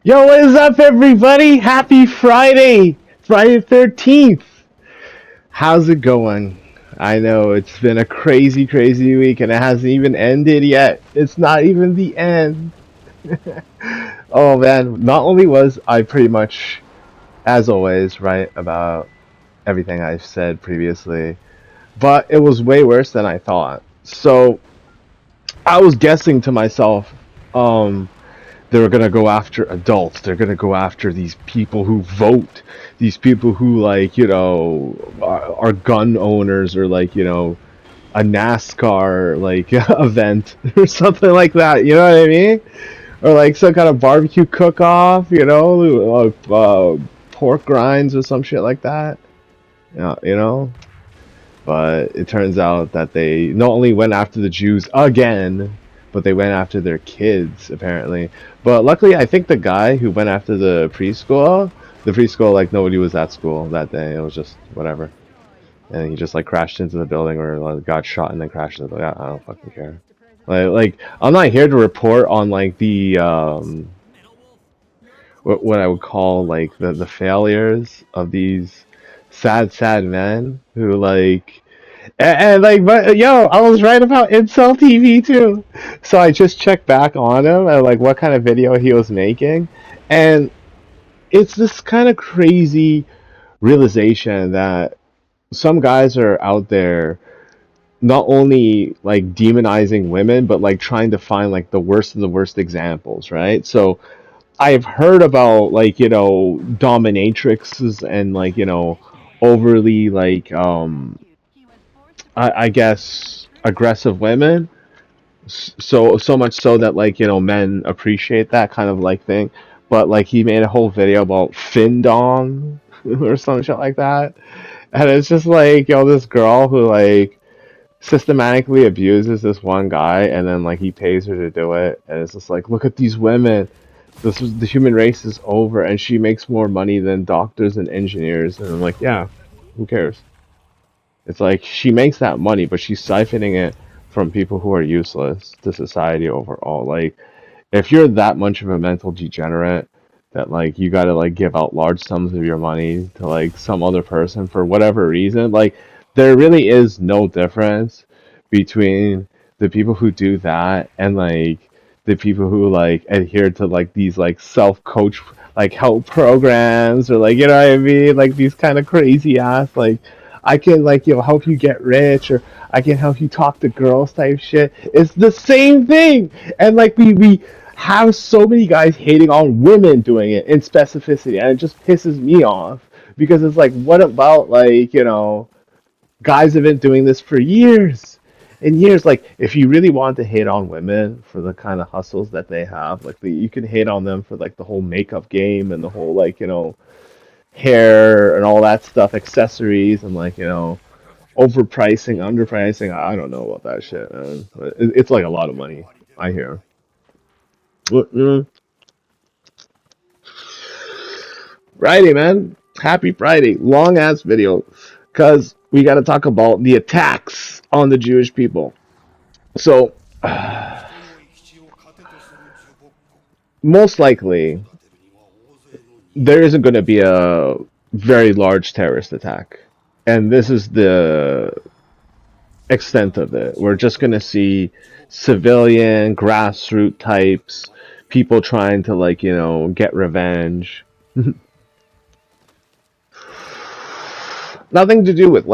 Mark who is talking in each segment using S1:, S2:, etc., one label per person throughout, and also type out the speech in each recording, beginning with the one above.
S1: Yo, what is up, everybody? Happy Friday! Friday the 13th! How's it going? I know it's been a crazy, crazy week and it hasn't even ended yet. It's not even the end. Oh man, not only was I pretty much, as always, right about everything I've said previously, but it was way worse than I thought. So I was guessing to myself, um, they're gonna go after adults. They're gonna go after these people who vote, these people who are gun owners or a NASCAR event or something like that. You know what I mean? Or like some kind of barbecue cook-off. Pork grinds or some shit like that. Yeah, you know. But it turns out that they not only went after the Jews again, but they went after their kids, apparently. But luckily, I think the guy who went after the preschool, like nobody was at school that day. It was just whatever. And he just like crashed into the building or like, got shot and then crashed into the building. I don't fucking care. I'm not here to report on like the what I would call like the failures of these sad men who but yo, I was right about Incel TV too. So I just checked back on him and like what kind of video he was making, and it's this kind of crazy realization that some guys are out there not only like demonizing women, but like trying to find like the worst of the worst examples, right? So I've heard about dominatrixes and overly I guess aggressive women. So much so that men appreciate that kind of like thing. But like he made a whole video about Findom or some shit like that. And it's just like, this girl who systematically abuses this one guy and then he pays her to do it, and it's just like, look at these women. The human race is over and she makes more money than doctors and engineers. And I'm like, yeah, who cares? It's like she makes that money, but she's siphoning it from people who are useless to society overall. Like, if you're that much of a mental degenerate that you gotta give out large sums of your money to some other person for whatever reason, there really is no difference between the people who do that and the people who adhere to these self coach help programs, or you know what I mean, these kind of crazy ass I can help you get rich, or I can help you talk to girls type shit. It's the same thing. And we have so many guys hating on women doing it in specificity, and it just pisses me off because it's like, what about guys have been doing this for years and years. Like, if you really want to hate on women for the kind of hustles that they have, you can hate on them for the whole makeup game and the whole hair and all that stuff, accessories, and overpricing, underpricing. I don't know about that shit, man. It's like a lot of money, I hear. Well, Friday, man. Happy Friday. Long ass video. Because we got to talk about the attacks on the Jewish people. So, most likely, there isn't going to be a very large terrorist attack. And this is the extent of it. We're just going to see civilian, grassroots types, people trying to, get revenge. Nothing to do with,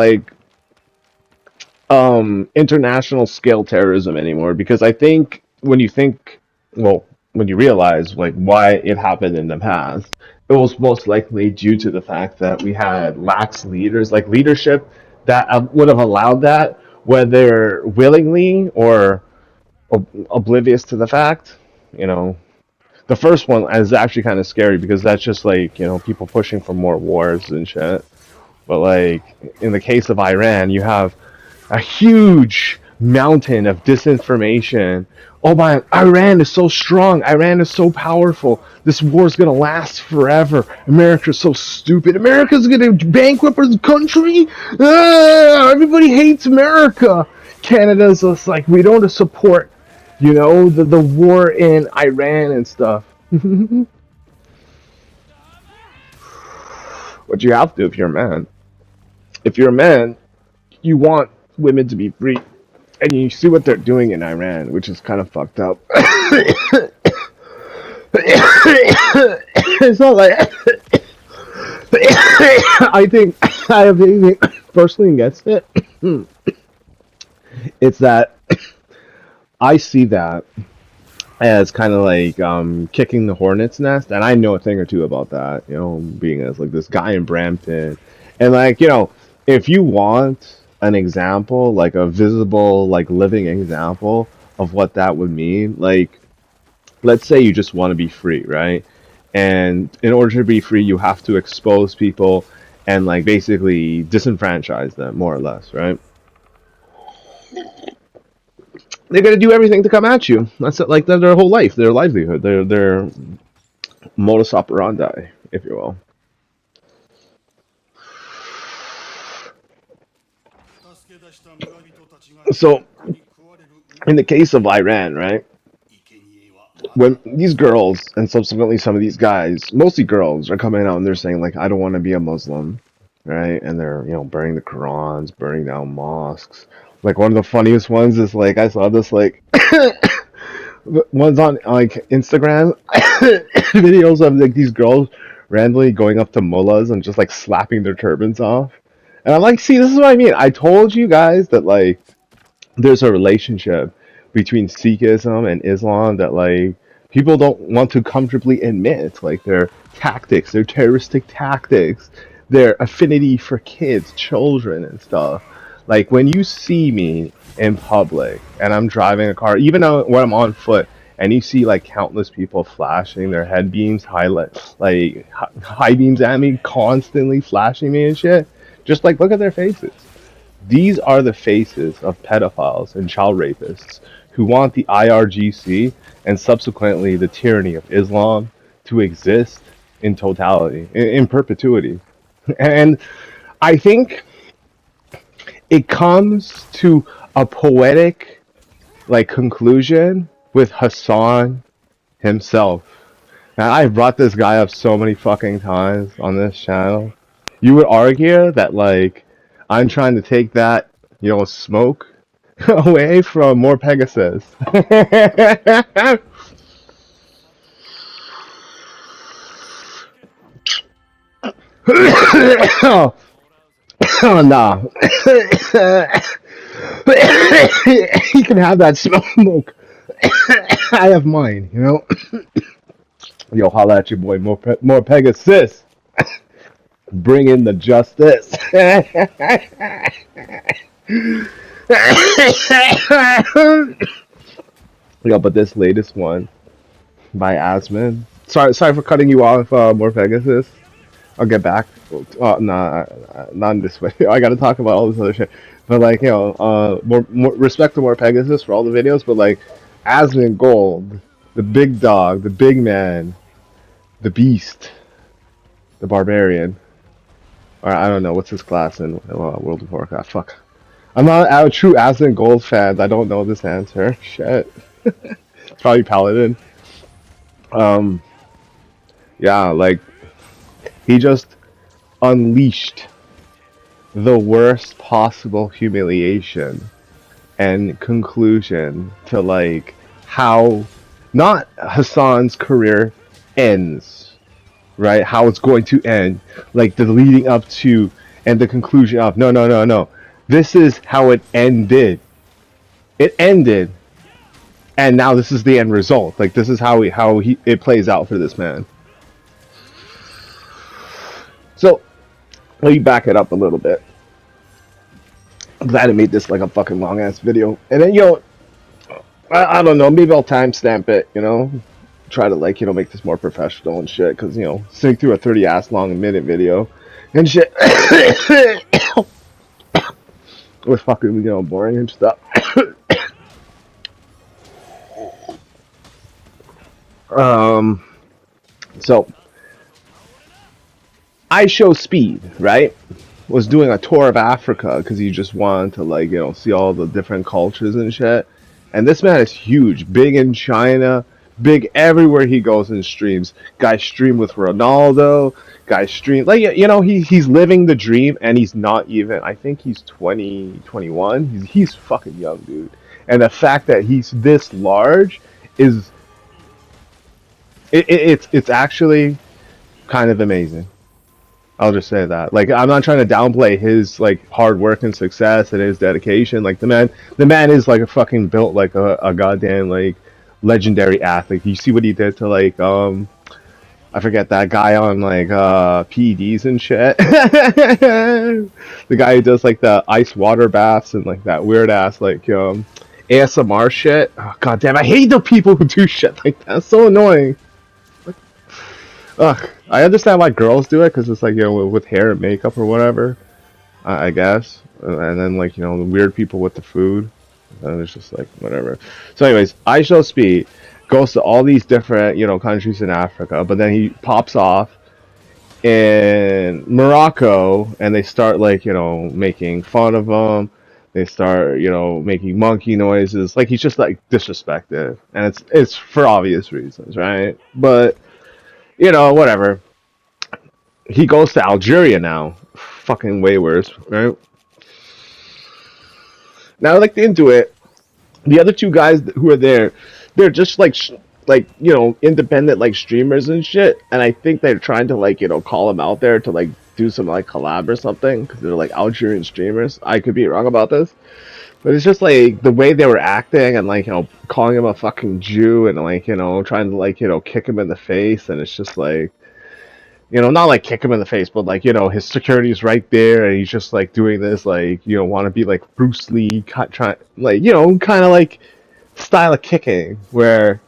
S1: international scale terrorism anymore, because I think when you realize why it happened in the past, it was most likely due to the fact that we had lax leaders, leadership that would have allowed that, whether willingly or oblivious to the fact. You know, the first one is actually kind of scary because that's just people pushing for more wars and shit. But in the case of Iran, you have a huge mountain of disinformation. Oh my, Iran is so strong. Iran is so powerful. This war is going to last forever. America's so stupid. America's going to bankrupt the country. Everybody hates America. Canada's just like, we don't support, the war in Iran and stuff. But you have to if you're a man. If you're a man, you want women to be free. And you see what they're doing in Iran, which is kind of fucked up. It's not like I think I have anything personally against it. It's that I see that as kind of like kicking the hornet's nest, and I know a thing or two about that. You know, being as like this guy in Brampton, and like if you want an example, like a visible, like living example of what that would mean, like let's say you just want to be free, right? And in order to be free, you have to expose people and like basically disenfranchise them, more or less, right? They're gonna do everything to come at you. That's it, like their whole life, their livelihood, their modus operandi, if you will. So, in the case of Iran, right, when these girls and subsequently some of these guys, mostly girls, are coming out and they're saying like, I don't want to be a Muslim, right? And they're burning the Qurans, burning down mosques. Like one of the funniest ones is like I saw this like ones on like Instagram videos of like these girls randomly going up to mullahs and just like slapping their turbans off. And I'm like, see, this is what I mean. I told you guys that like there's a relationship between Sikhism and Islam that like people don't want to comfortably admit, like their tactics, their terroristic tactics, their affinity for kids, children, and stuff. Like when you see me in public and I'm driving a car, even though when I'm on foot, and you see like countless people flashing their head beams, high beams at me, constantly flashing me and shit. Just like look at their faces. These are the faces of pedophiles and child rapists who want the IRGC and subsequently the tyranny of Islam to exist in totality, in perpetuity. And I think it comes to a poetic like conclusion with Hassan himself. And I've brought this guy up so many fucking times on this channel. You would argue that like I'm trying to take that, smoke away from more Pegasus. Oh, oh nah. He can have that smoke. I have mine. Yo, holla at your boy, more Pegasus. Bring in the justice. Yo, but this latest one by Asman. Sorry for cutting you off, more Pegasus. I'll get back. Nah, not in this way. I gotta talk about all this other shit. But like, more respect to more Pegasus for all the videos. But like, Aslan Gold, the big dog, the big man, the beast, the barbarian, or I don't know what's his class in World of Warcraft. Fuck, I'm not a true Aslan Gold fan. I don't know this answer. Shit, it's probably Paladin. Um, yeah, like he just unleashed the worst possible humiliation and conclusion to like how not Hassan's career ends, right? How it's going to end, like the leading up to and the conclusion of no. This is how it ended. It ended, and now this is the end result. Like this is how it plays out for this man. So let me back it up a little bit. I'm glad I made this like a fucking long ass video. And then I don't know, maybe I'll timestamp it, try to like, make this more professional and shit, cause sitting through a 30 ass long minute video and shit was fucking, boring and stuff. So I Show Speed, right? Was doing a tour of Africa because he just wanted to like see all the different cultures and shit. And this man is huge, big in China, Big everywhere he goes in streams. Guy stream with Ronaldo. Guy stream like he's living the dream, and he's not even. I think he's 20, 21. He's fucking young, dude. And the fact that he's this large is it's actually kind of amazing. I'll just say that. Like, I'm not trying to downplay his like hard work and success and his dedication. Like the man is like a fucking built like a goddamn like legendary athlete. You see what he did to like I forget that guy on like PEDs and shit. The guy who does like the ice water baths and like that weird ass like ASMR shit. Oh, god damn, I hate the people who do shit like that. It's so annoying. Ugh, I understand why girls do it because it's like with hair and makeup or whatever, I guess. And then like the weird people with the food, and it's just like whatever. So, anyways, I Show Speed goes to all these different countries in Africa, but then he pops off in Morocco, and they start like making fun of him. They start making monkey noises, like he's just like disrespected, and it's for obvious reasons, right? But whatever. He goes to Algeria now. Fucking way worse, right? Now, like into it, the other two guys who are there, they're just like, like independent like streamers and shit. And I think they're trying to like call them out there to like do some like collab or something because they're like Algerian streamers. I could be wrong about this, but it's just like the way they were acting and like calling him a fucking Jew and like trying to like kick him in the face, and it's just like not like kick him in the face, but like, his security is right there, and he's just like doing this, like, want to be like Bruce Lee, trying, like, kind of like style of kicking, where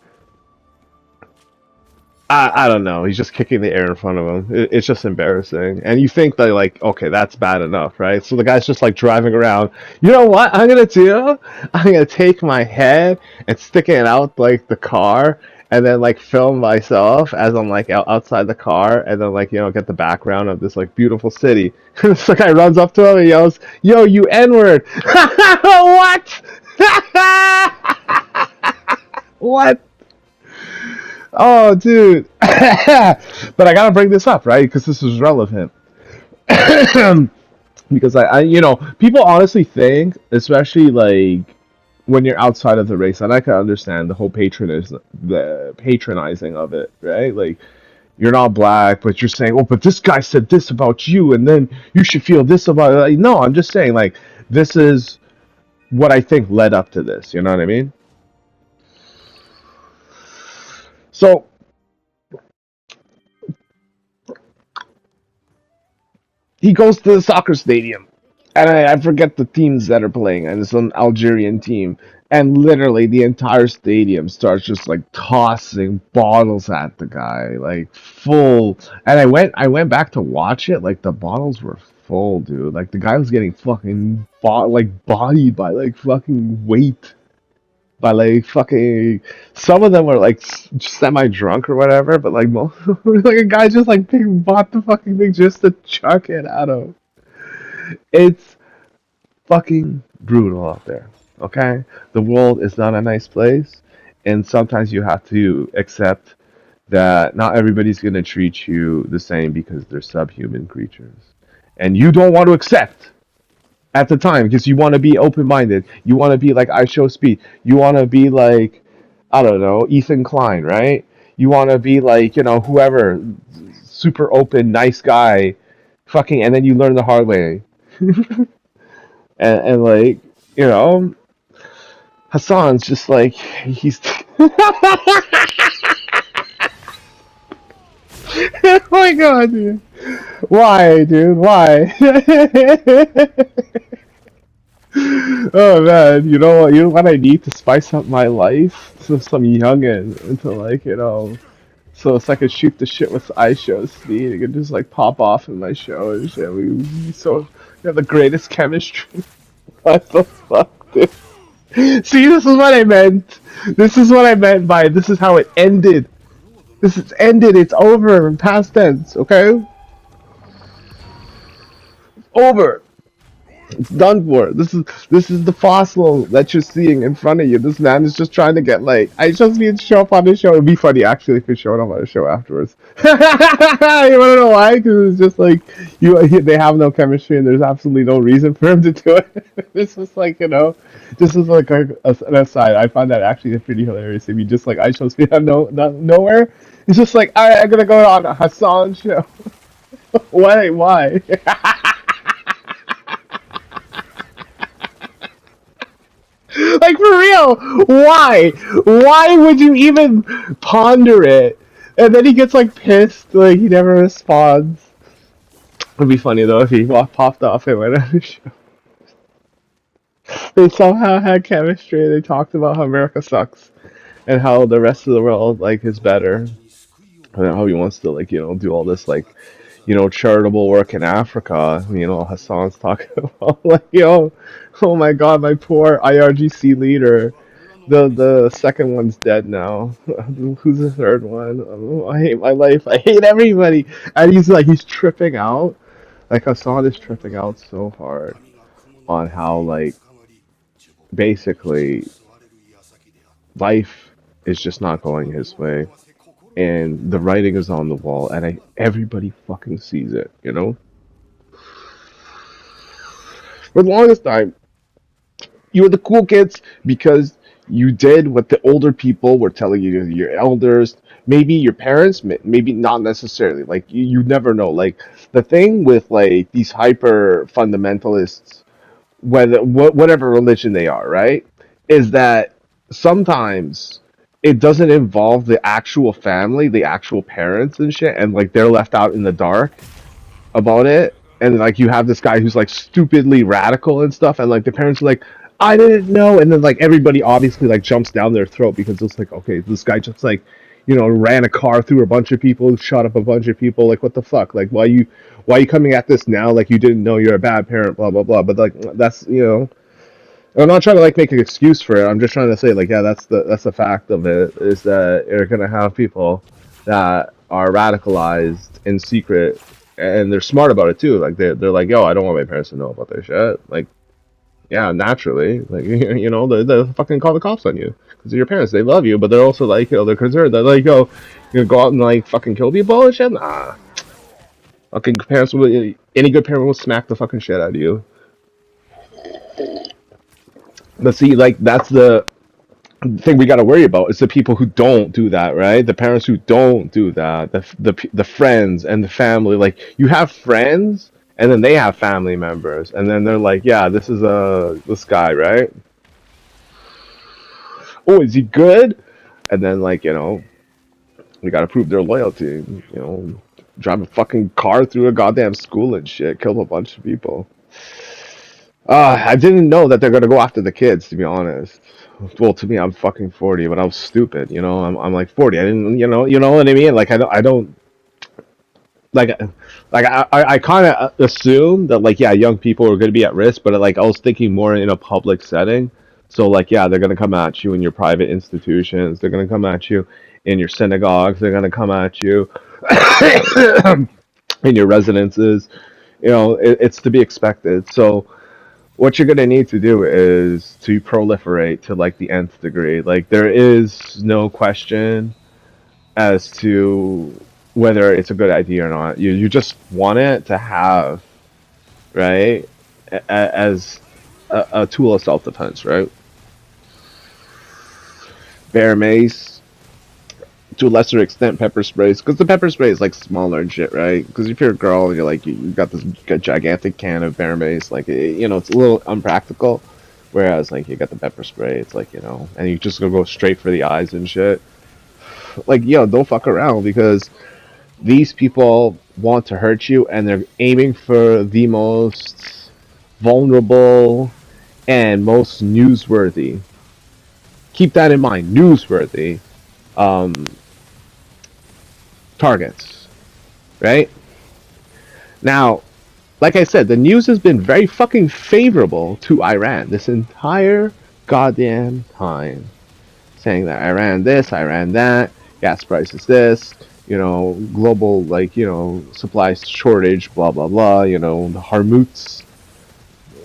S1: I don't know, he's just kicking the air in front of him. It's just embarrassing, and you think that like, okay, that's bad enough, right? So the guy's just like driving around. You know what I'm gonna do? I'm gonna take my head and stick it out like the car, and then like film myself as I'm like outside the car, and then like get the background of this like beautiful city. So the guy runs up to him and yells, "Yo, you N-word!" What? What? Oh, dude. But I gotta bring this up, right? Because this is relevant. Because people honestly think, especially like when you're outside of the race, and I can understand the whole the patronizing of it, right? Like you're not black, but you're saying, oh, but this guy said this about you, and then you should feel this about it. Like, no, I'm just saying, like, this is what I think led up to this. You know what I mean? So he goes to the soccer stadium, and I forget the teams that are playing, and it's an Algerian team, and literally the entire stadium starts just like tossing bottles at the guy, like full. And I went back to watch it, like the bottles were full, dude. Like the guy was getting fucking like bodied by like fucking weight. By like fucking, some of them were like semi drunk or whatever, but like most like a guy just like bought the fucking thing just to chuck it at him. It's fucking brutal out there. Okay, the world is not a nice place, and sometimes you have to accept that not everybody's gonna treat you the same because they're subhuman creatures, and you don't want to accept at the time because you want to be open-minded. You want to be like I Show Speed. You want to be like, I don't know, Ethan Klein, right? You want to be like whoever, super open, nice guy, fucking, and then you learn the hard way. And like you know Hassan's just like he's oh my god, dude. Why, dude? Why? Oh man, you know what? You know what I need to spice up my life? Some youngin into like so it's like I shoot the shit with I Show Speed. It can just like pop off in my show and shit. We have the greatest chemistry. What the fuck, dude? See, this is what I meant. This is what I meant by this is how it ended. This is ended. It's over in past tense. Okay, over. It's done for. This is the fossil that you're seeing in front of you. This man is just trying to get like. I just need to show up on the show. It'd be funny actually if he showed up on the show afterwards. You wanna know why? Because it's just like they have no chemistry and there's absolutely no reason for him to do it. It's just like this is like an aside. I find that actually pretty hilarious. If you just like I show speed out nowhere, it's just like all right, I'm gonna go on a Hassan show. Why? Why? Like for real, why? Why would you even ponder it? And then he gets like pissed, like he never responds. It'd be funny though if he popped off and went on the show. They somehow had chemistry. They talked about how America sucks and how the rest of the world like is better, and how he wants to like do all this like charitable work in Africa. Hassan's talking about like oh my God, my poor IRGC leader. The second one's dead now. Who's the third one? Oh, I hate my life. I hate everybody. And he's tripping out. Like Hassan is tripping out so hard on how like basically life is just not going his way, and the writing is on the wall, and everybody fucking sees it. For the longest time, you were the cool kids because you did what the older people were telling you, your elders, maybe your parents, maybe not necessarily. Like you never know. Like the thing with like these hyper fundamentalists, whatever religion they are, right, is that sometimes it doesn't involve the actual family, the actual parents and shit, and like they're left out in the dark about it, and like you have this guy who's like stupidly radical and stuff, and like the parents are like, I didn't know, and then like everybody obviously like jumps down their throat because it's like, okay, this guy just like ran a car through a bunch of people, shot up a bunch of people, like what the fuck, like why you coming at this now like you didn't know you're a bad parent, blah blah blah. But like that's. I'm not trying to like make an excuse for it. I'm just trying to say like, yeah, that's the fact of it, is that you're gonna have people that are radicalized in secret, and they're smart about it too. Like they're like, yo, I don't want my parents to know about this shit. Like, yeah, naturally, like they fucking call the cops on you because your parents. They love you, but they're also like, they're concerned. They're like, yo, you gonna go out and like fucking kill people and shit. Nah, fucking parents will. Any good parent will smack the fucking shit out of you. But see, like that's the thing we got to worry about. It's the people who don't do that, right? The parents who don't do that, the friends and the family. Like you have friends, and then they have family members, and then they're like, yeah, this is this guy, right? Oh, is he good? And then like we got to prove their loyalty. Drive a fucking car through a goddamn school and shit, kill a bunch of people. I didn't know that they're gonna go after the kids, to be honest. Well, to me, I'm fucking 40, but I was stupid. I'm like 40. I didn't, you know what I mean? Like I don't like, I kind of assumed that like, yeah, young people are gonna be at risk, but like I was thinking more in a public setting. So like, yeah, they're gonna come at you in your private institutions. They're gonna come at you in your synagogues. They're gonna come at you in your residences. It's to be expected. So what you're gonna need to do is to proliferate to like the nth degree. Like there is no question as to whether it's a good idea or not. You just want it to have, right, as a tool of self defense, right? Bear mace, to a lesser extent pepper sprays, because the pepper spray is like smaller and shit, right? Because if you're a girl, you're like you got this gigantic can of bear mace, like it's a little unpractical. Whereas like you got the pepper spray, it's like and you just gonna go straight for the eyes and shit. Like don't fuck around because these people want to hurt you, and they're aiming for the most vulnerable and most newsworthy. Keep that in mind, newsworthy um, targets, right? Now, like I said, the news has been very fucking favorable to Iran this entire goddamn time, saying that Iran this, Iran that, gas prices this, global like supply shortage, blah blah blah. The Hormuz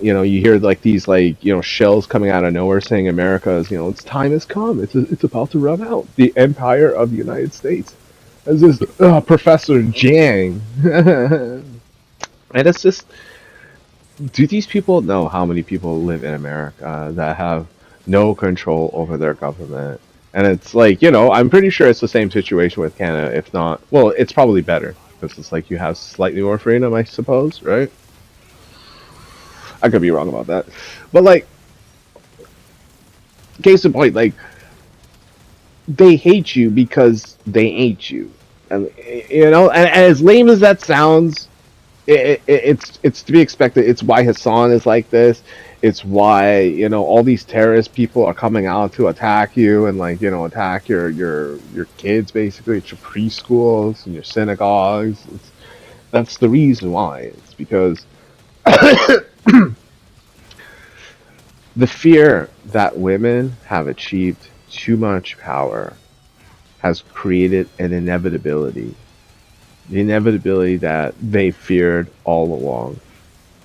S1: You hear like these like shells coming out of nowhere saying America's its time has come. It's about to run out. The empire of the United States. As this Professor Jang, and it's just, do these people know how many people live in America that have no control over their government? And it's like, I'm pretty sure it's the same situation with Canada. If not, well, it's probably better because it's like you have slightly more freedom, I suppose, right? I could be wrong about that. But like, case in point, like they hate you because they ain't you, and and as lame as that sounds, it's to be expected. It's why Hassan is like this. It's why all these terrorist people are coming out to attack you and like attack your kids basically at your preschools and your synagogues. That's the reason why. It's because the fear that women have achieved too much power has created an inevitability. The inevitability that they feared all along.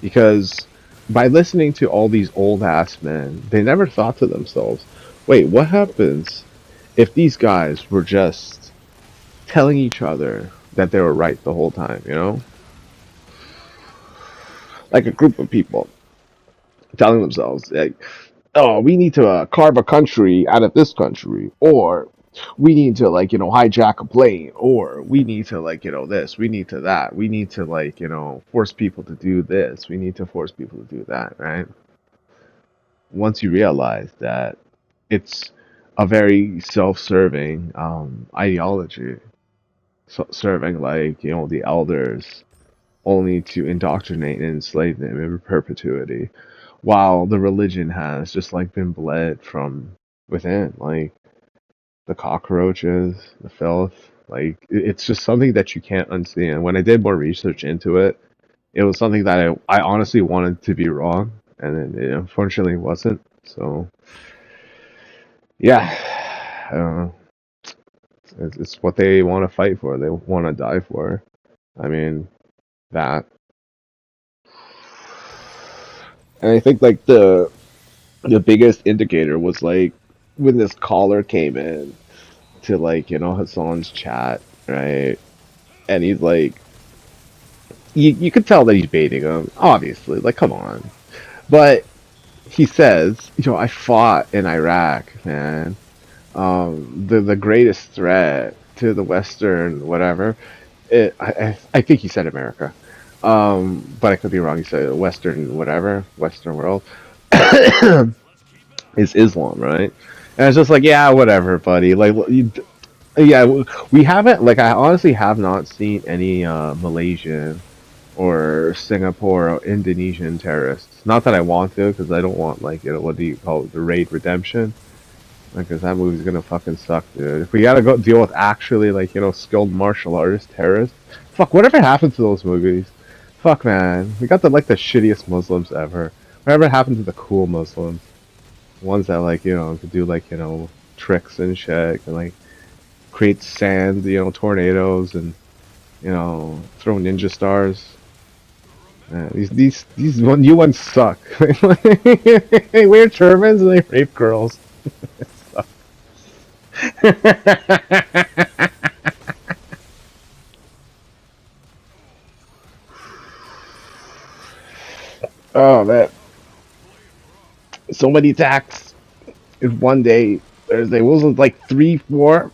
S1: Because by listening to all these old ass men, they never thought to themselves, wait, what happens if these guys were just telling each other that they were right the whole time, Like a group of people telling themselves, like, oh, we need to carve a country out of this country, or we need to like hijack a plane, or we need to like this, we need to that, we need to like force people to do this, we need to force people to do that, right? Once you realize that it's a very self-serving ideology, serving like the elders only to indoctrinate and enslave them in perpetuity, while the religion has just like been bled from within, like the cockroaches, the filth. Like it's just something that you can't unsee. And when I did more research into it, it was something that I honestly wanted to be wrong, and then it unfortunately wasn't. So yeah, it's what they want to fight for. They want to die for. I mean that, and I think like the biggest indicator was like when this caller came in to like Hassan's chat, right? And he's like, you could tell that he's baiting him, obviously. Like, come on. But he says, I fought in Iraq, man. The greatest threat to the Western whatever. I think he said America, but I could be wrong. He said Western whatever, Western world is Islam, right? And it's just like, yeah, whatever, buddy. Like, yeah, we haven't. Like, I honestly have not seen any Malaysian or Singapore or Indonesian terrorists. Not that I want to, because I don't want like what do you call it, the raid redemption? Because that movie's gonna fucking suck, dude. If we gotta go deal with actually like skilled martial artist terrorists, fuck, whatever happened to those movies? Fuck, man, we got the shittiest Muslims ever. Whatever happened to the cool Muslims? Ones that like could do like tricks and shit and like create sand, tornadoes and throw ninja stars. These new ones suck. They wear turbans and they rape girls. Oh man, so many attacks in one day. Thursday wasn't like 3, 4.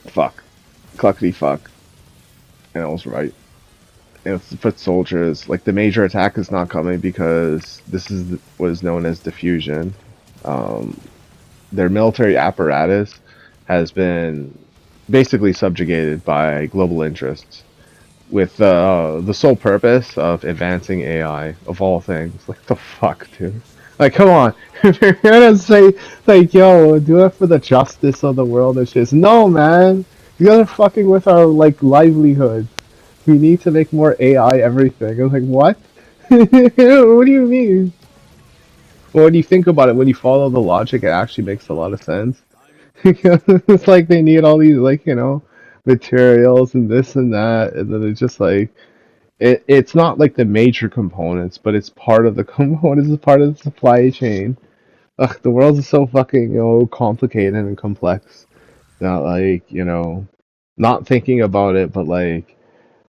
S1: Fuck, cluckety fuck. And I was right. And it's the foot soldiers. Like the major attack is not coming because this is what is known as diffusion. Um, their military apparatus has been basically subjugated by global interests with the sole purpose of advancing AI of all things. Like the fuck, dude. Like, come on. If you're gonna say like, yo, do it for the justice of the world and shit. No, man. You guys are fucking with our like livelihood. We need to make more AI everything. I was like, what? What do you mean? Well, when you think about it, when you follow the logic, it actually makes a lot of sense. Because it's like they need all these like materials and this and that, and then it's just like It's not like the major components, but it's part of the components, it's part of the supply chain. Ugh, the world is so fucking, complicated and complex that, like, not thinking about it, but like,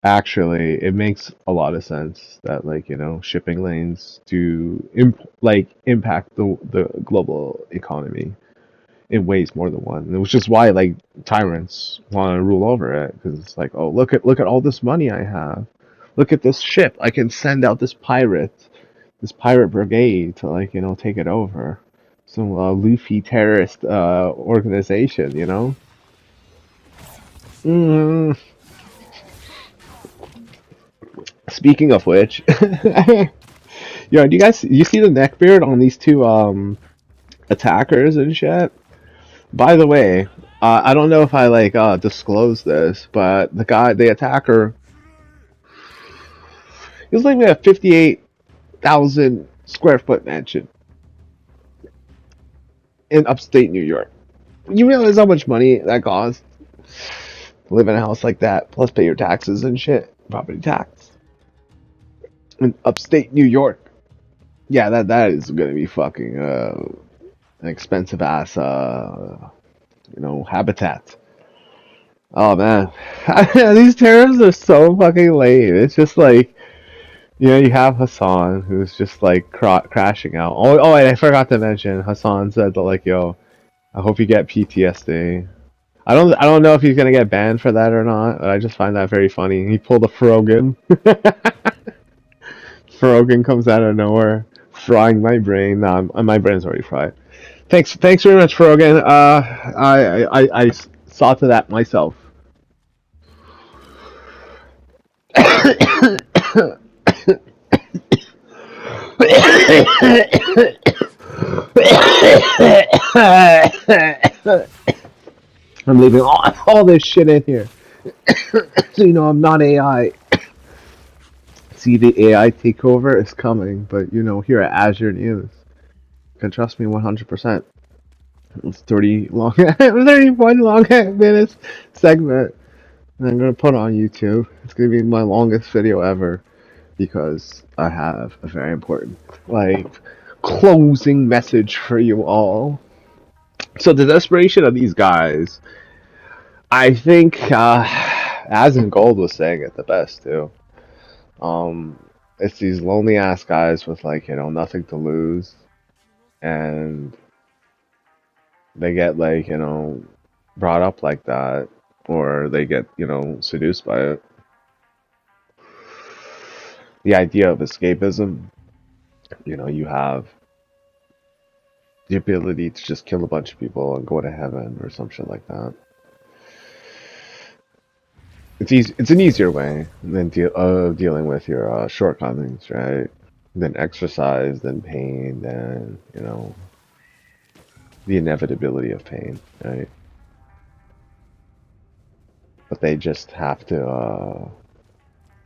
S1: actually, it makes a lot of sense that, like, shipping lanes do impact the global economy in ways more than one, which is why like tyrants want to rule over it, because it's like, oh, look at all this money I have, look at this ship, I can send out this pirate brigade to, like, take it over, some Luffy terrorist organization, Mm, speaking of which, do you see the neckbeard on these two attackers and shit? By the way, I don't know if I like disclosed this, but the attacker, he was living in a 58,000 square foot mansion in upstate New York. You realize how much money that costs to live in a house like that, plus pay your taxes and shit, property tax in upstate New York. Yeah, that is gonna be fucking an expensive ass habitat. Oh man, these tariffs are so fucking lame. It's just like, you have Hassan, who's just like crashing out. Oh, and I forgot to mention, Hassan said that, like, yo, I hope you get PTSD. I don't know if he's gonna get banned for that or not, but I just find that very funny. He pulled a Frogan. Frogan comes out of nowhere, frying my brain. Nah, my brain's already fried. Thanks very much, Frogan. I saw to that myself. I'm leaving all this shit in here. So I'm not AI. See, the AI takeover is coming, but here at Azure News, you can trust me 100%. It's 31 long minutes segment, and I'm gonna put it on YouTube. It's gonna be my longest video ever because I have a very important, like, closing message for you all. So the desperation of these guys, I think, as in Gold was saying it the best too. Um, it's these lonely ass guys with, like, nothing to lose, and they get, like, brought up like that, or they get, seduced by it. The idea of escapism, you have the ability to just kill a bunch of people and go to heaven or some shit like that. It's an easier way than dealing with your shortcomings, right? Than exercise, than pain, than the inevitability of pain, right? But they just have to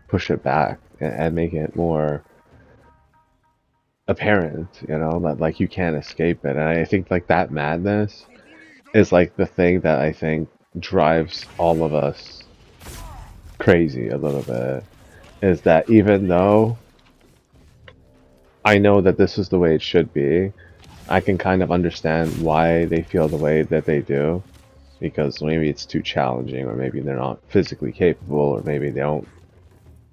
S1: push it back and make it more apparent, that, like, you can't escape it. And I think, like, that madness is, like, the thing that I think drives all of us crazy a little bit. Is that even though I know that this is the way it should be, I can kind of understand why they feel the way that they do. Because maybe it's too challenging, or maybe they're not physically capable, or maybe they don't,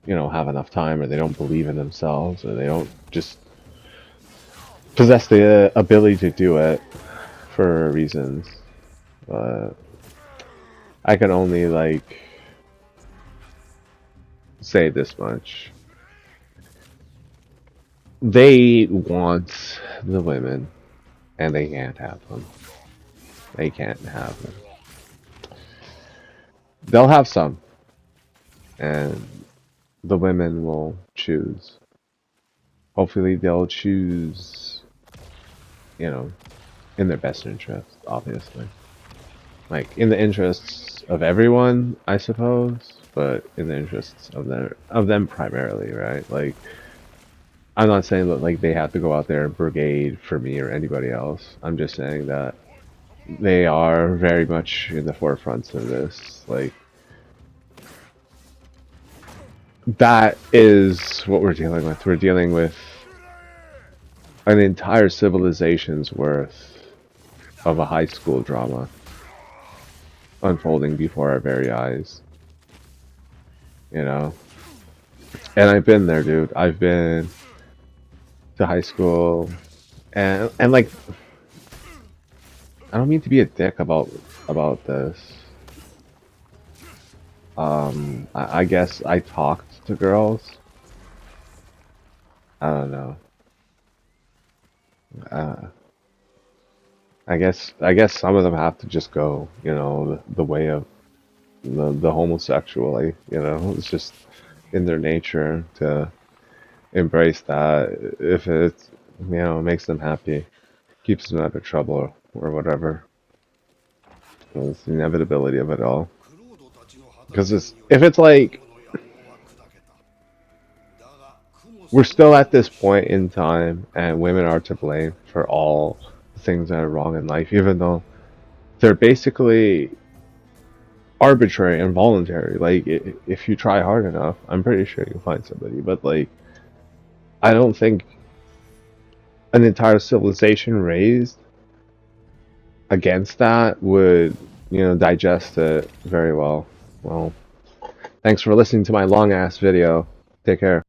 S1: have enough time, or they don't believe in themselves, or they don't just possess the ability to do it for reasons. But I can only, like, say this much. They want the women, and they can't have them. They can't have them. They'll have some, and the women will choose. Hopefully they'll choose, in their best interest, obviously. Like, in the interests of everyone, I suppose, but in the interests of them primarily, right? Like, I'm not saying that, like, they have to go out there and brigade for me or anybody else. I'm just saying that they are very much in the forefront of this. Like, that is what we're dealing with. We're dealing with an entire civilization's worth of a high school drama unfolding before our very eyes, you know? And I've been there, dude. I've been to high school, and like, I don't mean to be a dick about this. I guess I talked to girls. I don't know. Uh, I guess some of them have to just go, the way of the homosexual. It's just in their nature to embrace that if it, makes them happy, keeps them out of trouble or whatever. It's the inevitability of it all. Because if it's like we're still at this point in time and women are to blame for all the things that are wrong in life, even though they're basically arbitrary and voluntary. Like, if you try hard enough, I'm pretty sure you'll find somebody. But, like, I don't think an entire civilization raised against that would, digest it very well. Well, thanks for listening to my long ass video. Take care.